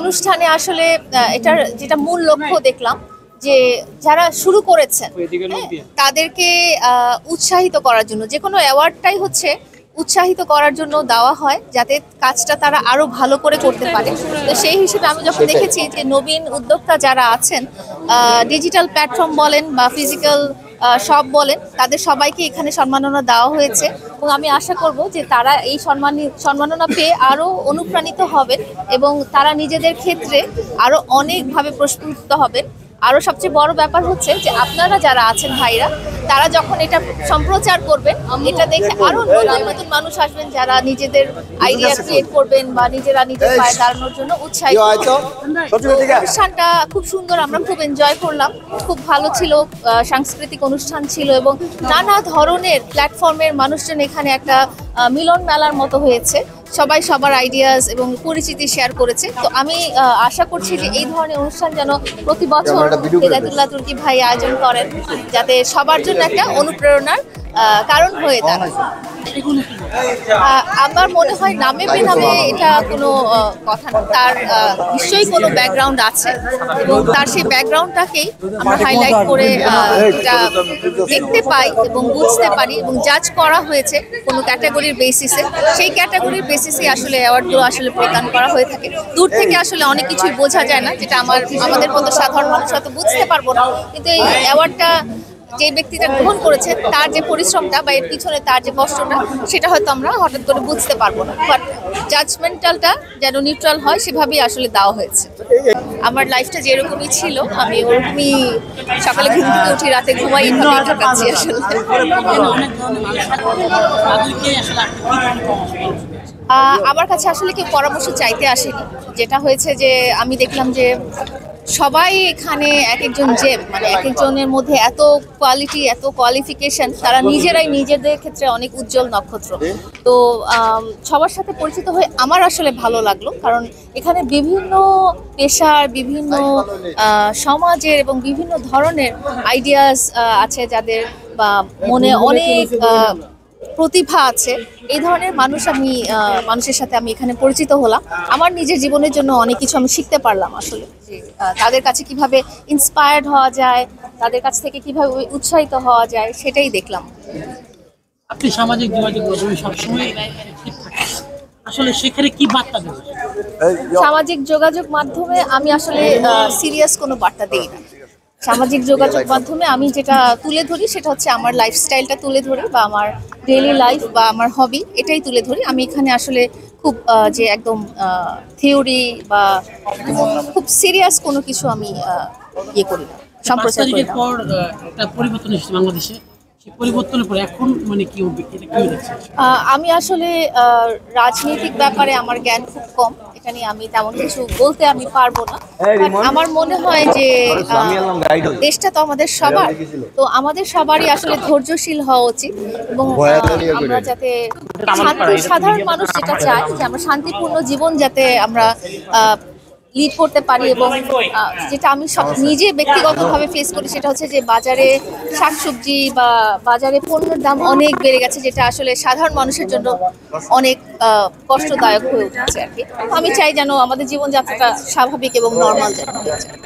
অনুষ্ঠানে আসলে এটার যেটা মূল লক্ষ্য দেখলাম যে যারা শুরু করেছেন তাদেরকে উৎসাহিত করার জন্য, যে কোনো অ্যাওয়ার্ডটাই হচ্ছে উৎসাহিত করার জন্য দেওয়া হয় যাতে কাজটা তারা আরো ভালো করে করতে পারে। তো সেই হিসেবে আমি যখন দেখেছি যে নবীন উদ্যোক্তা যারা আছেন, ডিজিটাল প্ল্যাটফর্ম বলেন বা ফিজিক্যাল সব বলেন, তাদের সবাইকে এখানে সম্মাননা দেওয়া হয়েছে এবং আমি আশা করব যে তারা এই সম্মাননা পেয়ে আরো অনুপ্রাণিত হবেন এবং তারা নিজেদের ক্ষেত্রে আরো অনেকভাবে প্রস্ফুটিত হবেন। আরো সবচেয়ে বড় ব্যাপার হচ্ছে যে আপনারা যারা আছেন ভাইরা, তারা যখন এটা সম্প্রচার করবেন, এটা দেখে আরো নতুন নতুন মানুষ আসবেন যারা নিজেদের আইডিয়া ক্রিয়েট করবেন বা নিজেরা নিজের পায়ে দাঁড়ানোর জন্য উৎসাহিত। অনুষ্ঠানটা খুব সুন্দর, আমরা খুব এনজয় করলাম, খুব ভালো ছিল, সাংস্কৃতিক অনুষ্ঠান ছিল এবং নানা ধরনের প্ল্যাটফর্মের মানুষজন এখানে একটা মিলন মেলার মতো হয়েছে। সবাই সবার আইডিয়াস এবং পরিচিতি শেয়ার করেছে। তো আমি আশা করছি যে এই ধরনের অনুষ্ঠান যেন প্রতি বছর হেদায়েতুল্লাহ তুর্কি ভাই আয়োজন করেন, যাতে সবার জন্য একটা অনুপ্রেরণার কারণ হয়ে দাঁড়ায়। আমার মনে হয় নামে বেনামে এটা কোনো কথা না, তার নিশ্চয়ই কোনো ব্যাকগ্রাউন্ড আছে এবং তার সেই ব্যাকগ্রাউন্ডটাকেই আমরা হাইলাইট করে এটা দেখতে পাই এবং বুঝতে পারি এবং জাজ করা হয়েছে কোনো ক্যাটাগরির বেসিসে। সেই ক্যাটাগরির বেসিসে আসলে অ্যাওয়ার্ডগুলো আসলে প্রদান করা হয়ে থাকে। দূর থেকে আসলে অনেক কিছুই বোঝা যায় না, যেটা আমাদের মতো সাধারণ মানুষ হয়তো বুঝতে পারবো না, কিন্তু এই অ্যাওয়ার্ডটা যে ব্যক্তিটা গ্রহণ করেছে তার যে পরিশ্রমটা বা এর পিছনে তার যে কষ্টটা, সেটা হয়তো আমরা হঠাৎ করে বুঝতে পারবো না, বাট জাজমেন্টালটা যেন নিউট্রাল হয় সেভাবেই আসলে দেওয়া হয়েছে। আমার লাইফটা যেরকমই ছিল আমি ওরকমই সকালে ঘুম থেকে উঠি, রাতে ঘুমাই, এইভাবেই কাটাচ্ছি আসলে। আমার কাছে আসলে কেউ পরামর্শ চাইতে আসেনি। যেটা হয়েছে যে আমি দেখলাম যে সবাই এখানে এক একজন মানে এক একজনের মধ্যে এত কোয়ালিটি, এত কোয়ালিফিকেশন, তারা নিজেরাই নিজেদের ক্ষেত্রে অনেক উজ্জ্বল নক্ষত্র। তো সবার সাথে পরিচিত হয়ে আমার আসলে ভালো লাগলো, কারণ এখানে বিভিন্ন পেশার, বিভিন্ন সমাজের এবং বিভিন্ন ধরনের আইডিয়াস আছে, যাদের বা মনে অনেক প্রতিভা আছে। এই ধরনের মানুষের সাথে আমি এখানে পরিচিত হলাম। আমার নিজের জীবনের জন্য অনেক কিছু আমি শিখতে পারলাম আসলে, যে তাদের কাছে কিভাবে ইন্সপায়ার্ড হওয়া যায়, তাদের কাছ থেকে কিভাবে উৎসাহিত হওয়া যায়, সেটাই দেখলাম। আপনি সামাজিক যোগাযোগ মাধ্যমে সবসময় আসলে সেখানে কি বার্তা দেন? সামাজিক যোগাযোগ মাধ্যমে আমি আসলে সিরিয়াস কোনো বার্তা দিই না। সামাজিক যোগাযোগ মাধ্যমে আমি যেটা তুলে ধরি সেটা হচ্ছে আমার লাইফস্টাইলটা তুলে ধরি, বা আমার ডেইলি লাইফ বা আমার হবি, এটাই তুলে ধরি। আমি এখানে আসলে খুব যে একদম থিওরি বা খুব সিরিয়াস কোনো কিছু আমি ইয়ে করি না, সম্প্রচার করি না। পরিবর্তন এসেছে বাংলাদেশে, পরিবর্তনের পরে এখন মানে কি দেখছেন? আমি আসলে রাজনৈতিক ব্যাপারে আমার জ্ঞান খুব কম, এটা নিয়ে আমি তেমন কিছু বলতে আমি পারবো না। আমার মনে হয় যে দেশটা তো আমাদের সবার, তো আমাদের সবারই আসলে ধৈর্যশীল হওয়া উচিত এবং আমরা যাতে সাধারণ মানুষ যেটা চায় যে আমরা শান্তিপূর্ণ জীবন যাতে আমরা লিড করতে পারি। এবং যেটা আমি নিজে ব্যক্তিগতভাবে ফেস করি সেটা হচ্ছে যে বাজারে শাকসবজি বা বাজারে পণ্যের দাম অনেক বেড়ে গেছে, যেটা আসলে সাধারণ মানুষের জন্য অনেক কষ্টদায়ক হয়ে উঠেছে আর কি। আমি চাই যেন আমাদের জীবনযাত্রাটা স্বাভাবিক এবং নর্মাল যেন হয়ে যায়।